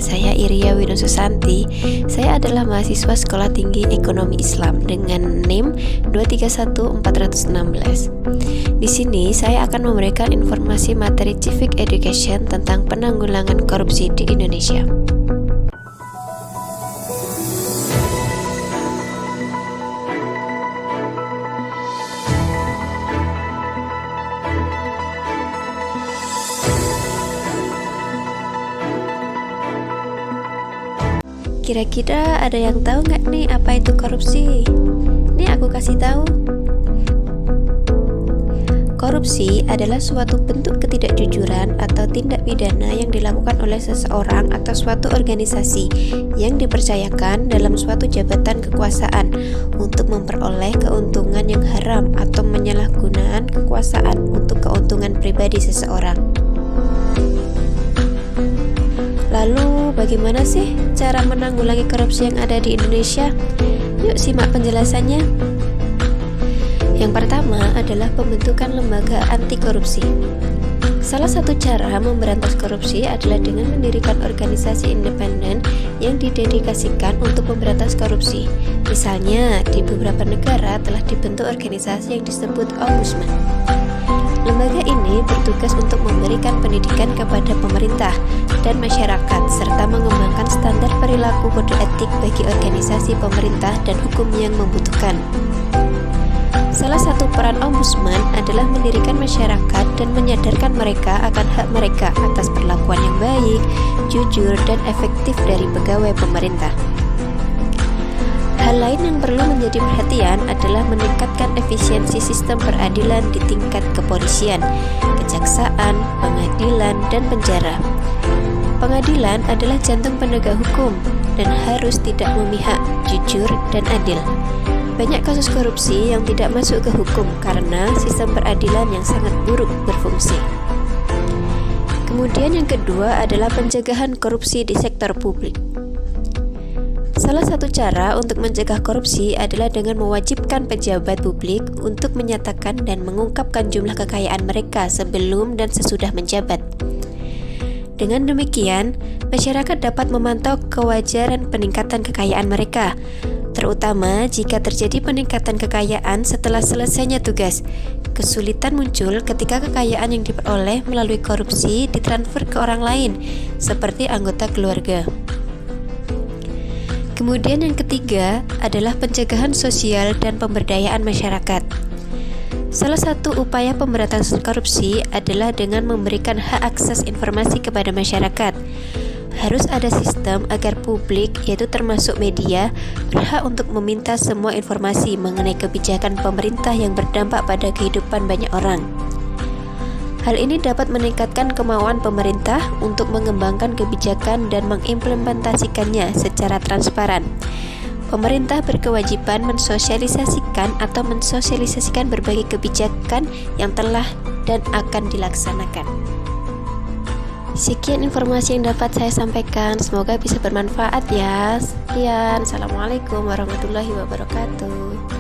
saya Iria Winususanti. Saya adalah mahasiswa Sekolah Tinggi Ekonomi Islam dengan NIM 231416. Di sini saya akan memberikan informasi materi civic education tentang penanggulangan korupsi di Indonesia. Kira-kira ada yang tahu nggak nih apa itu korupsi? Nih aku kasih tahu. Korupsi adalah suatu bentuk ketidakjujuran atau tindak pidana yang dilakukan oleh seseorang atau suatu organisasi yang dipercayakan dalam suatu jabatan kekuasaan untuk memperoleh keuntungan yang haram atau penyalahgunaan kekuasaan untuk keuntungan pribadi seseorang. Lalu, bagaimana sih cara menanggulangi korupsi yang ada di Indonesia? Yuk simak penjelasannya. Yang pertama adalah pembentukan lembaga anti korupsi. Salah satu cara memberantas korupsi adalah dengan mendirikan organisasi independen yang didedikasikan untuk memberantas korupsi. Misalnya, di beberapa negara telah dibentuk organisasi yang disebut Ombudsman. Lembaga ini bertugas untuk memberikan pendidikan kepada pemerintah dan masyarakat serta mengembangkan standar perilaku kode etik bagi organisasi pemerintah dan hukum yang membutuhkan. Salah satu peran ombudsman adalah mendirikan masyarakat dan menyadarkan mereka akan hak mereka atas perlakuan yang baik, jujur, dan efektif dari pegawai pemerintah. Hal lain yang perlu menjadi perhatian adalah meningkatkan efisiensi sistem peradilan di tingkat kepolisian, kejaksaan, pengadilan, dan penjara. Pengadilan adalah jantung penegak hukum dan harus tidak memihak, jujur, dan adil. Banyak kasus korupsi yang tidak masuk ke hukum karena sistem peradilan yang sangat buruk berfungsi. Kemudian yang kedua adalah pencegahan korupsi di sektor publik. Salah satu cara untuk mencegah korupsi adalah dengan mewajibkan pejabat publik untuk menyatakan dan mengungkapkan jumlah kekayaan mereka sebelum dan sesudah menjabat. Dengan demikian, masyarakat dapat memantau kewajaran peningkatan kekayaan mereka, terutama jika terjadi peningkatan kekayaan setelah selesainya tugas. Kesulitan muncul ketika kekayaan yang diperoleh melalui korupsi ditransfer ke orang lain, seperti anggota keluarga. Kemudian yang ketiga adalah pencegahan sosial dan pemberdayaan masyarakat. Salah satu upaya pemberantasan korupsi adalah dengan memberikan hak akses informasi kepada masyarakat. Harus ada sistem agar publik, yaitu termasuk media, berhak untuk meminta semua informasi mengenai kebijakan pemerintah yang berdampak pada kehidupan banyak orang. Hal ini dapat meningkatkan kemauan pemerintah untuk mengembangkan kebijakan dan mengimplementasikannya secara transparan. Pemerintah berkewajiban mensosialisasikan berbagai kebijakan yang telah dan akan dilaksanakan. Sekian informasi yang dapat saya sampaikan, semoga bisa bermanfaat ya. Sekian, Assalamualaikum warahmatullahi wabarakatuh.